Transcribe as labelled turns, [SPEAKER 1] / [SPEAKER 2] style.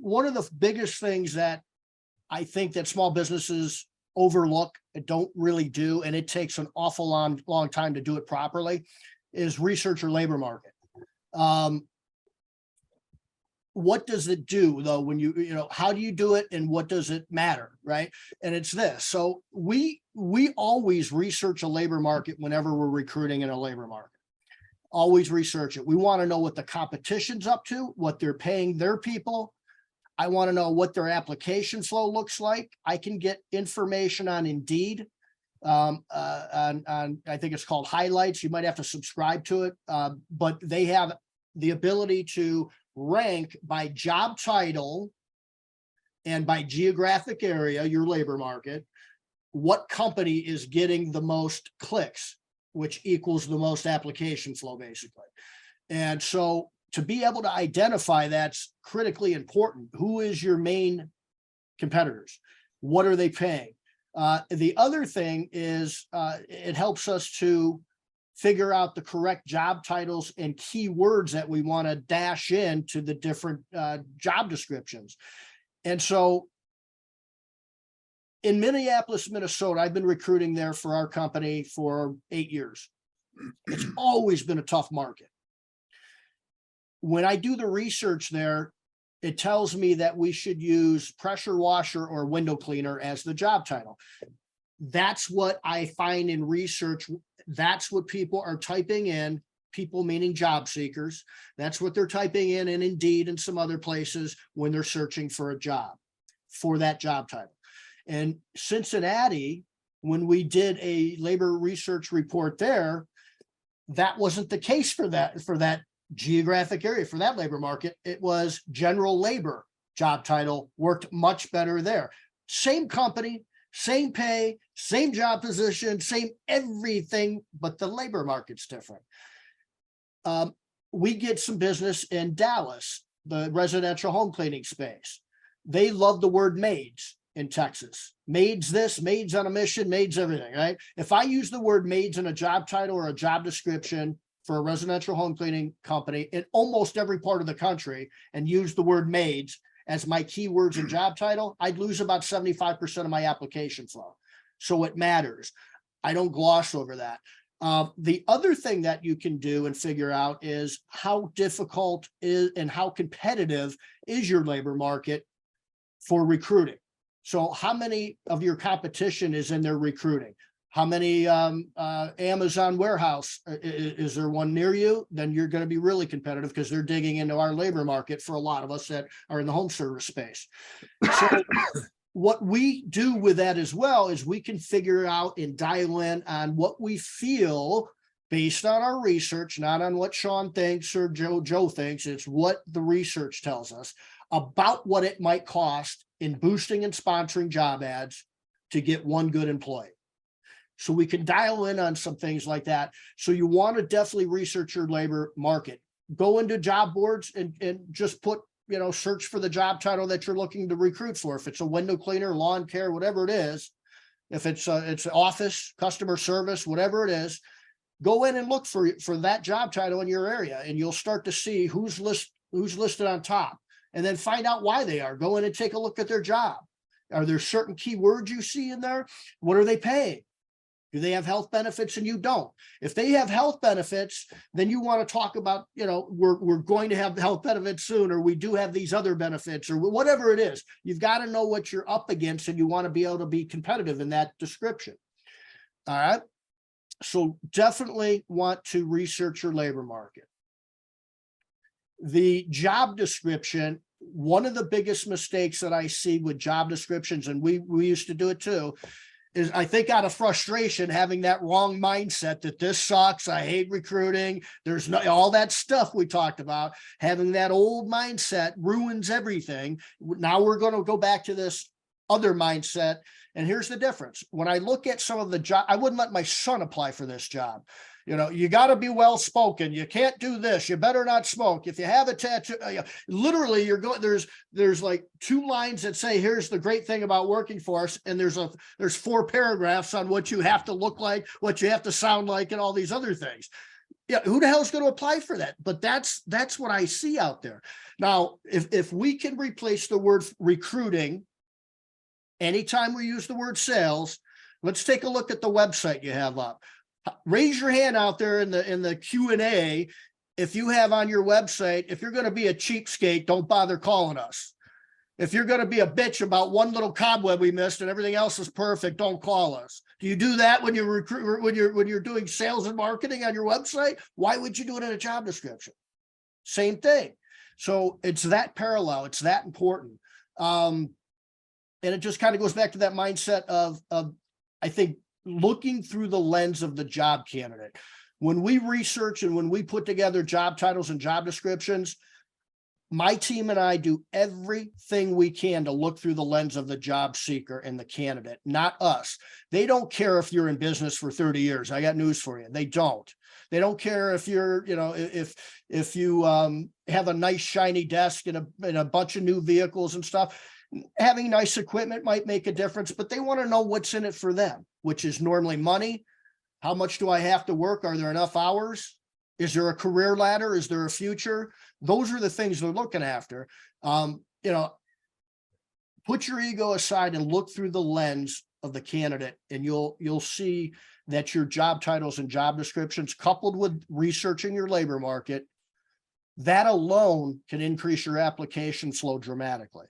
[SPEAKER 1] one of the biggest things that I think that small businesses overlook and don't really do, and it takes an awful long time to do it properly, is research your labor market. What does it do though when how do you do it and what does it matter, right? And it's this. So we always research a labor market whenever we're recruiting in a labor market. Always research it. We want to know what the competition's up to, what they're paying their people. I want to know what their application flow looks like. I can get information on Indeed. On I think it's called Highlights. You might have to subscribe to it, but they have the ability to rank by job title and by geographic area, your labor market, what company is getting the most clicks, which equals the most application flow, basically. And so to be able to identify that's critically important. Who is your main competitors? What are they paying? The other thing is it helps us to figure out the correct job titles and keywords that we want to dash into the different job descriptions. And so in Minneapolis, Minnesota, I've been recruiting there for our company for 8 years. It's always been a tough market. When I do the research there, it tells me that we should use pressure washer or window cleaner as the job title. That's what I find in research. That's what people are typing in, people meaning job seekers. That's what they're typing in Indeed and some other places when they're searching for a job, for that job title. And Cincinnati, when we did a labor research report there, that wasn't the case for that geographic area, for that labor market. It was general labor job title, worked much better there. Same company, same pay, same job position, same everything, but the labor market's different. We get some business in Dallas, the residential home cleaning space. They love the word maids in Texas. Maids this, maids on a mission, maids everything, right? If I use the word maids in a job title or a job description for a residential home cleaning company in almost every part of the country and use the word maids as my keywords and job title, I'd lose about 75% of my application flow. So it matters. I don't gloss over that. The other thing that you can do and figure out is how difficult is and how competitive is your labor market for recruiting. So how many of your competition is in their recruiting? How many Amazon warehouse, is there one near you? Then you're going to be really competitive because they're digging into our labor market for a lot of us that are in the home service space. So what we do with that as well is we can figure out and dial in on what we feel based on our research, not on what Shawn thinks or Joe thinks. It's what the research tells us about what it might cost in boosting and sponsoring job ads to get one good employee. So we can dial in on some things like that. So you want to definitely research your labor market. Go into job boards and just put, search for the job title that you're looking to recruit for. If it's a window cleaner, lawn care, whatever it is, if it's office, customer service, whatever it is, go in and look for that job title in your area, and you'll start to see who's listed on top, and then find out why they are. Go in and take a look at their job. Are there certain keywords you see in there? What are they paying? Do they have health benefits and you don't? If they have health benefits, then you want to talk about, we're going to have health benefits soon, or we do have these other benefits, or whatever it is. You've got to know what you're up against, and you want to be able to be competitive in that description. All right. So definitely want to research your labor market. The job description, one of the biggest mistakes that I see with job descriptions, and we used to do it too, is I think out of frustration, having that wrong mindset that this sucks, I hate recruiting, there's no, all that stuff we talked about, having that old mindset ruins everything. Now we're going to go back to this other mindset. And here's the difference. When I look at some of the job, I wouldn't let my son apply for this job. You got to be well spoken. You can't do this. You better not smoke. If you have a tattoo, literally you're going, there's like 2 lines that say, here's the great thing about working for us. And there's 4 paragraphs on what you have to look like, what you have to sound like, and all these other things. Yeah, who the hell is going to apply for that? But that's what I see out there. Now, if we can replace the word recruiting anytime we use the word sales, let's take a look at the website you have up. Raise your hand out there in the Q&A if you have on your website, if you're going to be a cheapskate, don't bother calling us. If you're going to be a bitch about one little cobweb we missed and everything else is perfect, don't call us. Do you do that when you recruit, when you're doing sales and marketing on your website? Why would you do it in a job description? Same thing. So it's that parallel. It's that important. And it just kind of goes back to that mindset of I think, looking through the lens of the job candidate. When we research and when we put together job titles and job descriptions, my team and I do everything we can to look through the lens of the job seeker and the candidate, not us. They don't care if you're in business for 30 years. I got news for you. They don't. They don't care if you're, if you have a nice shiny desk and a bunch of new vehicles and stuff. Having nice equipment might make a difference, but they want to know what's in it for them, which is normally money. How much do I have to work? Are there enough hours? Is there a career ladder? Is there a future? Those are the things they're looking after. Put your ego aside and look through the lens of the candidate, and you'll see that your job titles and job descriptions, coupled with researching your labor market, that alone can increase your application flow dramatically.